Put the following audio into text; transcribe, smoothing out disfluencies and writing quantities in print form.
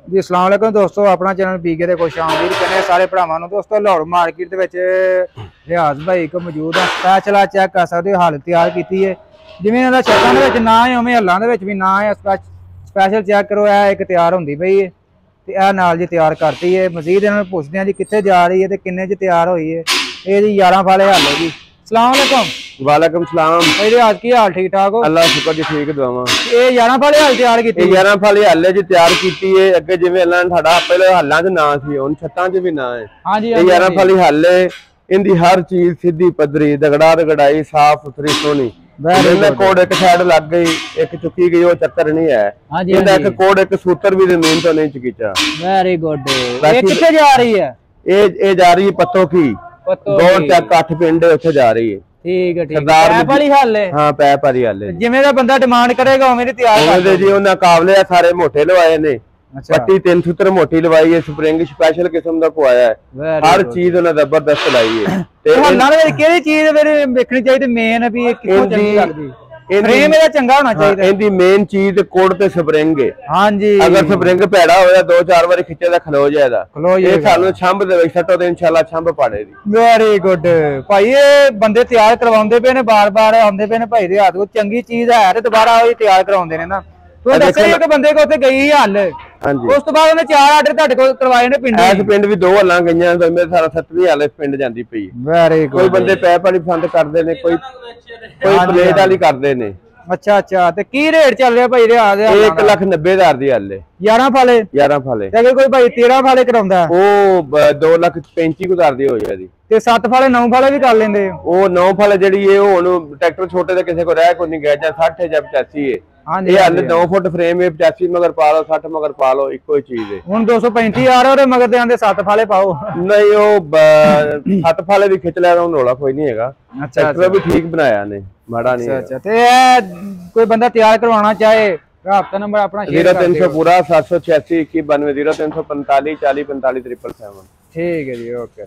जी अस्सलाम वालेकुम दोस्तों, अपना चैनल पीके दे खुश आमदीद करने सारे भरावां नूं। दोस्तों लाहौर मार्केट दे विच रियाज भाई को मौजूद है। स्पैशल चेक कर सकते हो, हालत तैयार की है जिवें इन्हां दा छत्तां दे विच ना है, उवें हल्लां दे विच भी ना है। स्पैशल चेक करो, यह एक तैयार होंदी पई है ते यह नाल जी तैयार करती है। मजीद इन्हां नूं पुछदे हां जी कित्थे जा रही है ते किन्ने च तैयार होई है। ये जी 11 फाले हल है जी। अस्सलाम वालेकुम। वालेकुम सलाम। भाई रियाज की हाल ठीक ठाक हो? अल्लाह शुक्र जी, ठीक दुआवां। ये 11 फाले हल तैयार की 11 फाली हल जी तैयार की है। अगे जिवें अल्लाह ने साडा पहले हल्लां च ना सी, हुण छत्तां च भी ना है। हाँ जी, 11 फाली हल है। इनकी हर चीज सीधी पदरी दगड़ा दगड़ाई साफ सुथरी सोहनी। कोड एक साइड लग गई, एक चुकी गई, वो चक्कर नहीं है। एक कोड एक सूत्र भी जमीन तो नहीं चुकीचा। Very good. ये किथे जा रही है? ये जा रही है पत्तों की गौर चक 8 पिंड उत्थे जा रही है। ठीक है, ठीक है। पैप वाली हल है? हाँ पैप वाली हल है। जिवें दा बंदा डिमांड करेगा उवें दी तैयार कर दो जी। उन्हें काबले सारे मोटे लवाए ने। पट्टी 3 सूत्र मोटी लवाई है, स्प्रिंग स्पेशल किस्म का पवाया है। हर चीज उन्हें जबरदस्त लाई है। ते हल्लां दे विच केड़ी चीज फिर देखनी चाहिए मेन भी कित्थों चंगी लगदी? फ्रेम ਇਹਦਾ ਚੰਗਾ ਹੋਣਾ ਚਾਹੀਦਾ। ਇਹਦੀ ਮੇਨ ਚੀਜ਼ ਕੋਡ ਤੇ ਸਪਰਿੰਗ ਹੈ। ਹਾਂਜੀ, ਅਗਰ ਸਪਰਿੰਗ ਭੈੜਾ ਹੋਇਆ 2-4 ਵਾਰੀ ਖਿੱਚੇ ਦਾ ਖਲੋ ਜਾਏਗਾ। ਇਹ ਸਾਨੂੰ ਛੰਭ ਦੇ ਵਿੱਚ ਸੱਟੋ ਤੇ ਇਨਸ਼ਾਅੱਲਾ ਛੰਭ ਪਾੜੇਗੀ। ਵੈਰੀ ਗੁੱਡ ਭਾਈ। ਇਹ ਬੰਦੇ ਤਿਆਰ ਕਰਵਾਉਂਦੇ ਪਏ ਨੇ, ਬਾਰ-ਬਾਰ ਆਉਂਦੇ ਪਏ ਨੇ ਭਾਈ ਦੇ ਹੱਥ ਕੋ ਚੰਗੀ ਚੀਜ਼ ਹੈ ਤੇ ਦੁਬਾਰਾ ਉਹ ਤਿਆਰ ਕਰਾਉਂਦੇ ਨੇ ਨਾ। ਤੂੰ ਦੱਸਿਆ ਇੱਕ ਬੰਦੇ ਕੋ ਉੱਥੇ ਗਈ ਹੱਲ, ਉਸ ਤੋਂ ਬਾਅਦ ਉਹਨੇ 4 ਆਰਡਰ ਤੁਹਾਡੇ ਕੋਲ ਕਰਵਾਏ ਨੇ ਪਿੰਡ। ਇਸ ਪਿੰਡ ਵੀ 2 ਹੱਲਾਂ ਗਈਆਂ, ਮੇਰੇ ਸਾਰਾ 7ਵੀਂ ਹੱਲ ਇਸ ਪਿੰਡ ਜਾਂਦੀ ਪਈ। Very good. ਕੋਈ ਬੰਦੇ ਪੈਪ ਵਾਲੀ ਪਸੰਦ ਕਰਦੇ ਨੇ, ਕੋਈ ਪਲੇਟ ਵਾਲੀ ਕਰਦੇ ਨੇ। अच्छा अच्छा। ते की रेट चल रहा भाई रियाज? 1,90,000 दी हल है। 11 फाले? 11 फाले। ते अगर कोई भाई 13 फाले कराउंदा है वो 2,35,000 दी हो जाएगी। ते 7 फाले 9 फाले भी कर लेंदे हो? वो 9 फाले जेडी है हुन ट्रैक्टर छोटे ते किसी को रह को नहीं गया, चाहे 60 है चाहे 85 है। ये हल 9 फुट फ्रेम है, 85 मगर पा लो 60 मगर पा लो, इको ही चीज है। हुन 235 आ रहा है मगर ते आंदे 7 फाले पाओ। नहीं वो 7 फाले भी खिंच लिया, रौला कोई नहीं हैगा। ट्रैक्टर भी ठीक बनाया ने, माड़ा नहीं। अच्छा। ते कोई बंदा तैयार करवाना चाहे, राब्ता नंबर अपना शेयर कर 0300 पूरा 786 21 92 0345 40 45 777। ठीक है जी, ओके।